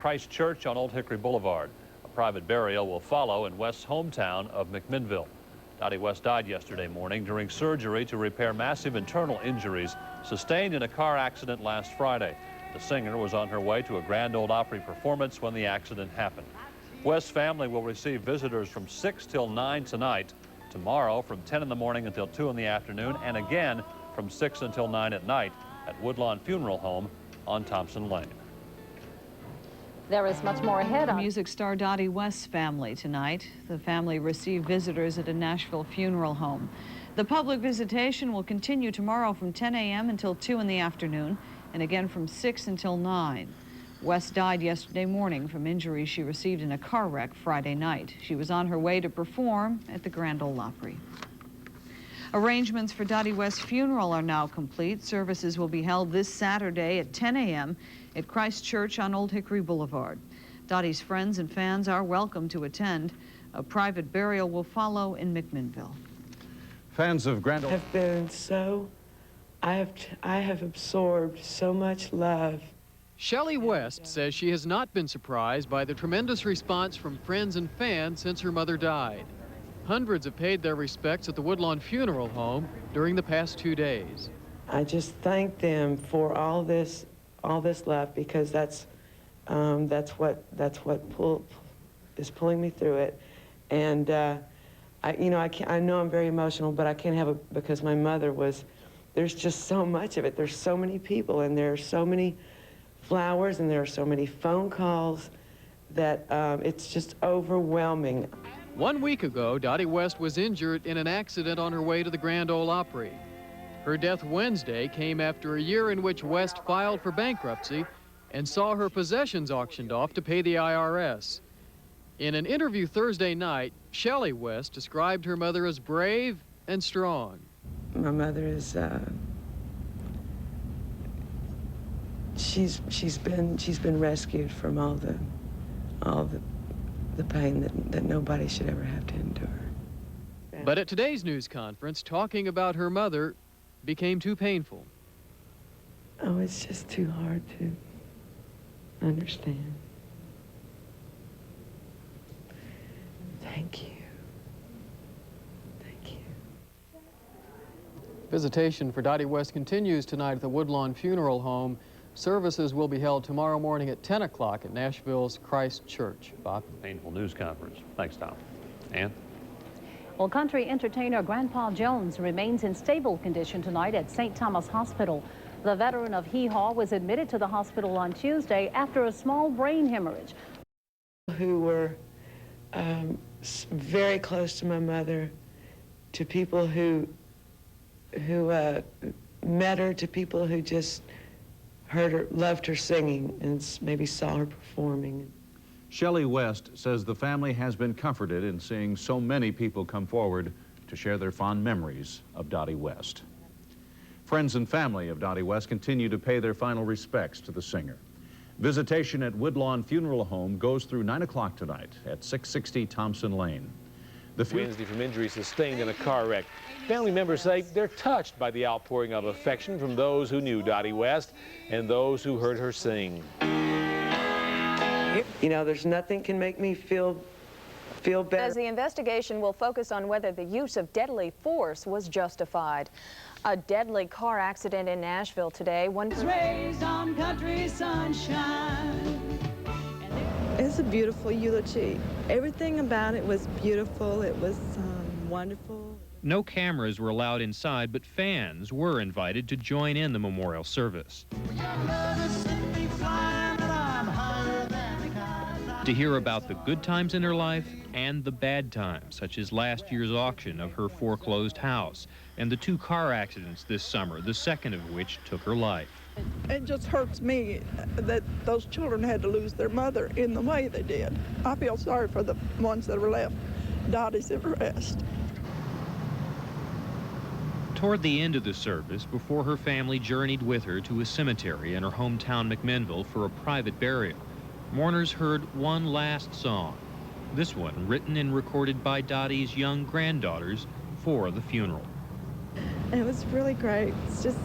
Christ Church on Old Hickory Boulevard. A private burial will follow in West's hometown of McMinnville. Dottie West died yesterday morning during surgery to repair massive internal injuries sustained in a car accident last Friday. The singer was on her way to a Grand Ole Opry performance when the accident happened. West's family will receive visitors from 6 till 9 tonight, tomorrow from 10 in the morning until 2 in the afternoon, and again from 6 until 9 at night at Woodlawn Funeral Home on Thompson Lane. There is much more ahead on music star Dottie West's family tonight. The family received visitors at a Nashville funeral home. The public visitation will continue tomorrow from 10 a.m. until 2 in the afternoon, and again from 6 until 9. West died yesterday morning from injuries she received in a car wreck Friday night. She was on her way to perform at the Grand Ole Opry. Arrangements for Dottie West's funeral are now complete. Services will be held this Saturday at 10 a.m. at Christ Church on Old Hickory Boulevard. Dottie's friends and fans are welcome to attend. A private burial will follow in McMinnville. Fans of Grand Ole have been so, I have absorbed so much love. Shelley West says she has not been surprised by the tremendous response from friends and fans since her mother died. Hundreds have paid their respects at the Woodlawn Funeral Home during the past 2 days. I just thank them for all this love, because that's what is pulling me through it. And I know I'm very emotional, but I can't have it because my mother was. There's just so much of it. There's so many people, and there are so many flowers, and there are so many phone calls that it's just overwhelming. 1 week ago, Dottie West was injured in an accident on her way to the Grand Ole Opry. Her death Wednesday came after a year in which West filed for bankruptcy and saw her possessions auctioned off to pay the IRS. In an interview Thursday night, Shelley West described her mother as brave and strong. My mother is she's been rescued from all the pain that nobody should ever have to endure. But at today's news conference, talking about her mother became too painful. Oh, it's just too hard to understand. Thank you. Thank you. Visitation for Dottie West continues tonight at the Woodlawn Funeral Home. Services will be held tomorrow morning at 10 o'clock at Nashville's Christ Church. Bob? Painful news conference. Thanks, Tom. Ann? Well, country entertainer Grandpa Jones remains in stable condition tonight at St. Thomas Hospital. The veteran of Hee Haw was admitted to the hospital on Tuesday after a small brain hemorrhage. Who were very close to my mother, to people who met her, to people who just heard her, loved her singing, and maybe saw her performing. Shelley West says the family has been comforted in seeing so many people come forward to share their fond memories of Dottie West. Friends and family of Dottie West continue to pay their final respects to the singer. Visitation at Woodlawn Funeral Home goes through 9 o'clock tonight at 660 Thompson Lane. Wednesday from injuries sustained in a car wreck. Family members say they're touched by the outpouring of affection from those who knew Dottie West and those who heard her sing. You know, there's nothing can make me feel better. As the investigation will focus on whether the use of deadly force was justified. A deadly car accident in Nashville today. One Raised on country sunshine. It's a beautiful eulogy. Everything about it was beautiful. It was wonderful. No cameras were allowed inside, but fans were invited to join in the memorial service. To hear about the good times in her life and the bad times, such as last year's auction of her foreclosed house and the 2 car accidents this summer, the second of which took her life. It just hurts me that those children had to lose their mother in the way they did. I feel sorry for the ones that were left. Dottie's at rest. Toward the end of the service, before her family journeyed with her to a cemetery in her hometown McMinnville for a private burial, mourners heard one last song, this one written and recorded by Dottie's young granddaughters for the funeral. And it was really great. It's just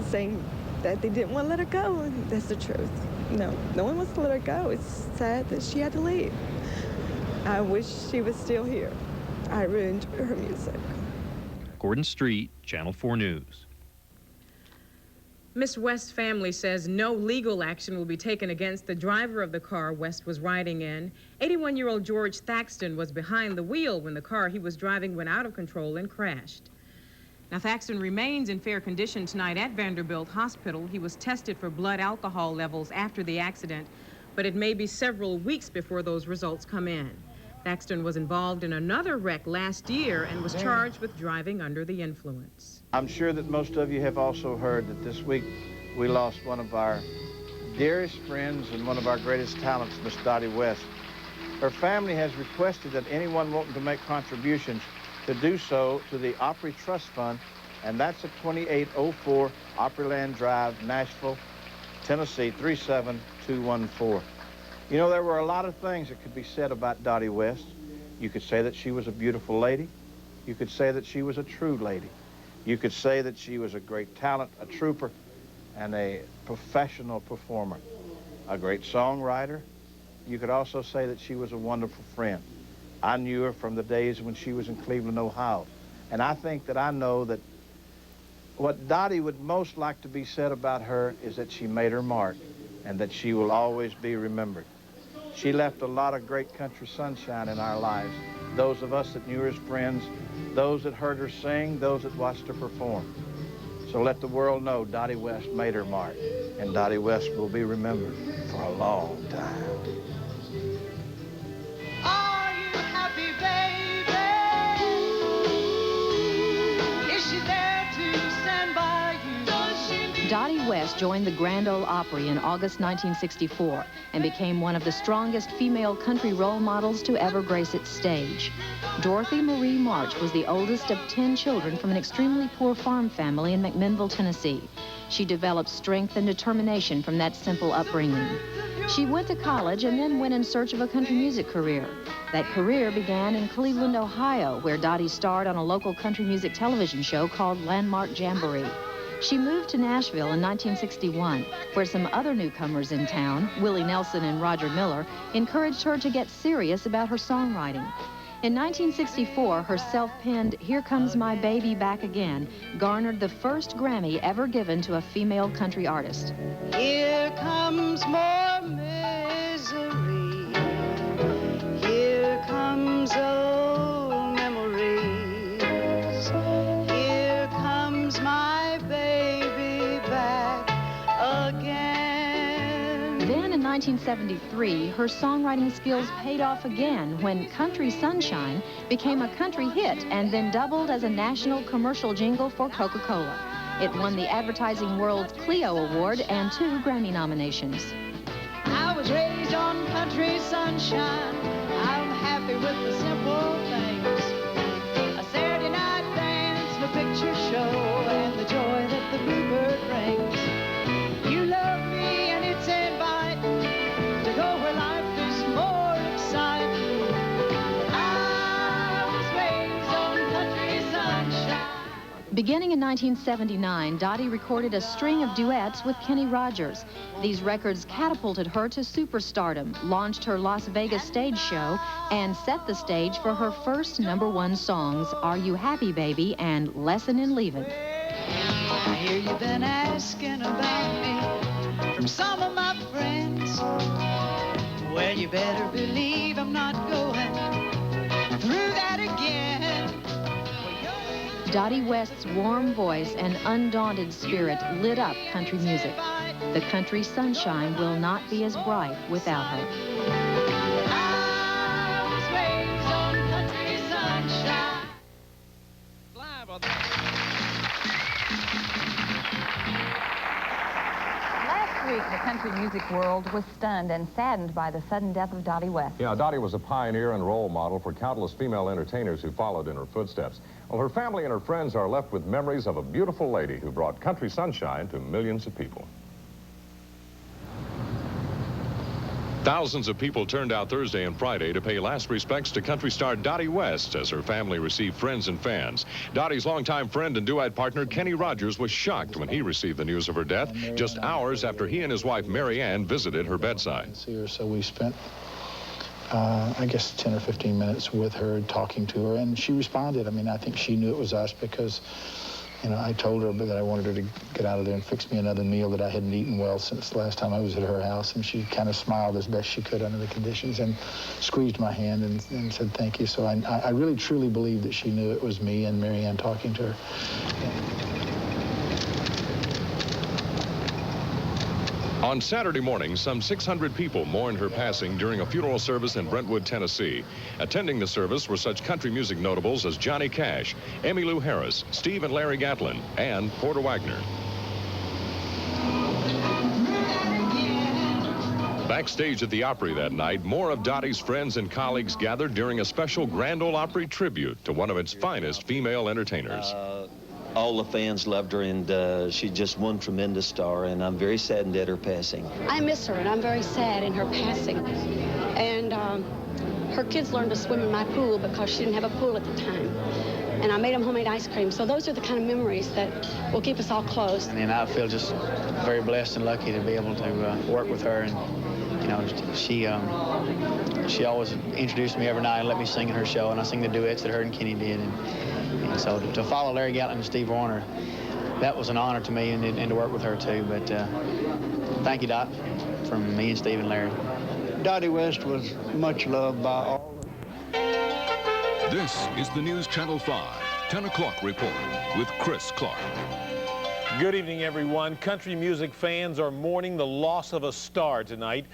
saying that they didn't want to let her go, and that's the truth. No one wants to let her go. It's sad that she had to leave. I wish she was still here. I really enjoy her music. Gordon Street, Channel 4 News. Miss West's family says no legal action will be taken against the driver of the car West was riding in. 81-year-old George Thaxton was behind the wheel when the car he was driving went out of control and crashed. Now, Thaxton remains in fair condition tonight at Vanderbilt Hospital. He was tested for blood alcohol levels after the accident, but it may be several weeks before those results come in. Thaxton was involved in another wreck last year and was charged with driving under the influence. I'm sure that most of you have also heard that this week we lost one of our dearest friends and one of our greatest talents, Miss Dottie West. Her family has requested that anyone wanting to make contributions to do so to the Opry Trust Fund, and that's at 2804 Opryland Drive, Nashville, Tennessee 37214. You know, there were a lot of things that could be said about Dottie West. You could say that she was a beautiful lady. You could say that she was a true lady. You could say that she was a great talent, a trooper, and a professional performer, a great songwriter. You could also say that she was a wonderful friend. I knew her from the days when she was in Cleveland, Ohio. And I think that I know that what Dottie would most like to be said about her is that she made her mark and that she will always be remembered. She left a lot of great country sunshine in our lives. Those of us that knew her as friends, those that heard her sing, those that watched her perform. So let the world know Dottie West made her mark, and Dottie West will be remembered for a long time. Are you happy, baby? Is she there to stand by you? Does she? Dottie West joined the Grand Ole Opry in August 1964 and became one of the strongest female country role models to ever grace its stage. Dorothy Marie March was the oldest of 10 children from an extremely poor farm family in McMinnville, Tennessee. She developed strength and determination from that simple upbringing. She went to college and then went in search of a country music career. That career began in Cleveland, Ohio, where Dottie starred on a local country music television show called Landmark Jamboree. She moved to Nashville in 1961, where some other newcomers in town, Willie Nelson and Roger Miller, encouraged her to get serious about her songwriting. In 1964, her self-penned Here Comes My Baby Back Again garnered the first Grammy ever given to a female country artist. Here comes more misery. Here comes old memories. Here comes my baby back again. Then in 1973, her songwriting skills paid off again when Country Sunshine became a country hit and then doubled as a national commercial jingle for Coca-Cola. It won the Advertising World's Clio Award and 2 Grammy nominations. I was raised on country sunshine. I'm happy with the simple things. A Saturday night dance, a picture show, and the joy that the bluebird brings. You love me and it's inviting to go where life is more exciting. I was raised on country sunshine. Beginning in 1979, Dottie recorded a string of duets with Kenny Rogers. These records catapulted her to superstardom, launched her Las Vegas stage show, and set the stage for her first #1 songs, Are You Happy, Baby, and Lesson in Leaving. I hear you've been asking about me from some of my friends. Well, you better believe I'm not going through that again. Dottie West's warm voice and undaunted spirit lit up country music. The country sunshine will not be as bright without her. I was raised on country sunshine. Last week, the country music world was stunned and saddened by the sudden death of Dottie West. Yeah, Dottie was a pioneer and role model for countless female entertainers who followed in her footsteps. Well, her family and her friends are left with memories of a beautiful lady who brought country sunshine to millions of people. Thousands of people turned out Thursday and Friday to pay last respects to country star Dottie West as her family received friends and fans. Dottie's longtime friend and duet partner Kenny Rogers was shocked when he received the news of her death just hours after he and his wife Mary Ann visited her bedside. So we spent, I guess, 10 or 15 minutes with her, talking to her, and she responded. I mean, I think she knew it was us because, you know, I told her that I wanted her to get out of there and fix me another meal that I hadn't eaten well since the last time I was at her house, and she kind of smiled as best she could under the conditions and squeezed my hand and said thank you. So I really truly believe that she knew it was me and Mary Ann talking to her. On Saturday morning, some 600 people mourned her passing during a funeral service in Brentwood, Tennessee. Attending the service were such country music notables as Johnny Cash, Emmylou Harris, Steve and Larry Gatlin, and Porter Wagner. Backstage at the Opry that night, more of Dottie's friends and colleagues gathered during a special Grand Ole Opry tribute to one of its finest female entertainers. All the fans loved her, and she's just one tremendous star, and I'm very saddened at her passing. I miss her, and I'm very sad in her passing. And her kids learned to swim in my pool because she didn't have a pool at the time. And I made them homemade ice cream. So those are the kind of memories that will keep us all close. And I feel just very blessed and lucky to be able to work with her. And, you know, she always introduced me every night and let me sing in her show, and I sing the duets that her and Kenny did. And so to follow Larry Gatlin and Steve Warner, that was an honor to me, and to work with her too. But thank you, Dot, from me and Steve and Larry. Dottie West was much loved by all. This is the News Channel 5 10 o'clock report with Chris Clark. Good evening, everyone. Country music fans are mourning the loss of a star tonight.